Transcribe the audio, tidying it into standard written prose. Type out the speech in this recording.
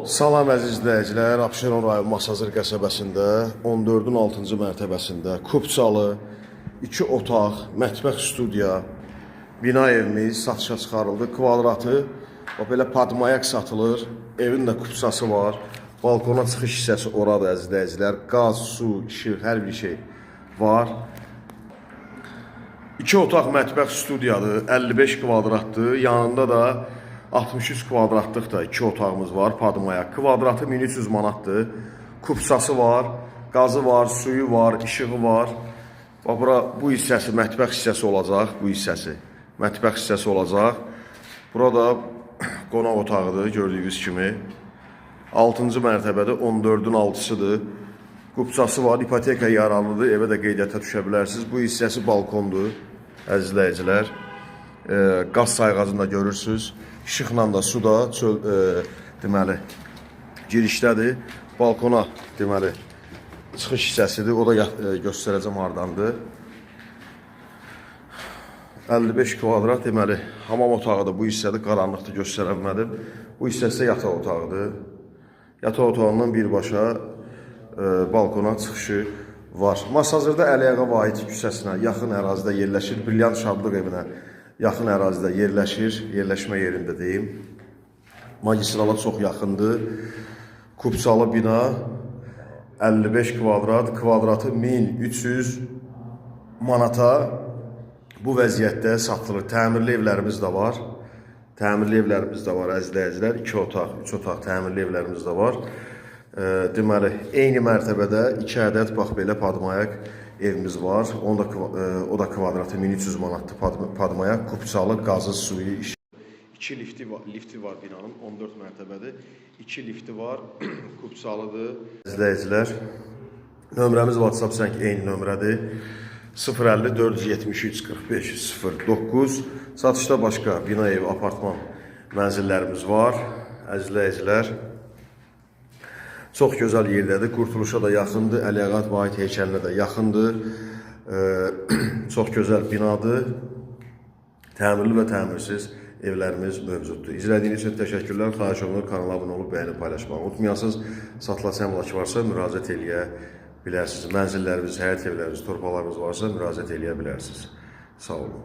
Salam əziz izləyicilər, Abşeron rayon Masazır qəsəbəsində 14-ün 6-cı mərtəbəsində Kupçalı 2 otaq, mətbəx studiya bina evimiz satışa çıxarıldı. Kvadratı belə padmayak satılır. Evin də kupçası var. Balkona çıxış hissəsi oradır əziz izləyicilər. Qaz, su, işıq, hər bir şey var. 2 otaq mətbəx studiyadır, 55 kvadratdır. Yanında da 63 kvadratlıq da 2 otağımız var, padmayak. Kvadratı 1300 manatdır. Kupçası var, qazı var, suyu var, işığı var. Bu hissəsi mətbəx hissəsi olacaq, bu hissəsi. Mətbəx hissəsi olacaq. Burada qonaq otağıdır, gördüyünüz kimi. 6-cı mərtəbədə 14-ün 6-sıdır. Kupçası var, ipoteka yararlıdır, evə də qeydiyyata düşə bilərsiniz. Bu hissəsi balkondur, əziz izləyicilər. Qaz sayğacını da görürsünüz. İşıqla da, su da deməli girişdədir. Balkona deməli çıxış hissəsidir. O da göstərəcəm hardandır. 55 kvadrat deməli hamam otağı da bu hissədir. Qaranlıqda göstərə bilmədim. Bu hissəsi yataq otağıdır. Yataq otağından birbaşa balkona çıxışı var. Masazırda Əliyağa Vahid küçəsinə yaxın ərazidə yerləşir. Brilliant Şadlıq evinə yaxın ərazidə yerləşir. Yerləşmə yerində deyim. Magistrala çox yaxındır. Kupçalı bina 55 kvadrat. Kvadratı 1300 manata bu vəziyyətdə satılır. Təmirli evlərimiz də var. Təmirli evlərimiz də var əziz izləyicilər. 2 otaq, 3 otaq təmirli evlərimiz də var. Deməli, eyni mərtəbədə 2 ədəd bax belə padmayak evimiz var. O da kvadratı 1300 manatdır padmayak. Kupçalı, qazı, suyu, işi. 2 lifti var binanın, 14 mərtəbədir. 2 lifti var, kupçalıdır. İzləyicilər, nömrəmiz WhatsApp zəng eyni nömrədir. 050 473 45 09. Satışda başqa bina ev, apartman mənzillərimiz var. Əzizləyicilər, çox gözəl yerdədir. Qurtuluşa da yaxındır. Əliyağa Vahid heykəlinə də yaxındır. Çox gözəl binadır. Təmirli və təmirsiz evlərimiz mövcuddur. İzlədiyiniz üçün təşəkkürlər. Xahiş olunur, kanala abunə olub, bəyənib paylaşmağı unutmayasınız. Satılan əmlak varsa müraciət eləyə bilərsiniz. Mənzillərimiz, həyət evlərimiz, torpalarımız varsa müraciət eləyə bilərsiniz. Sağ olun.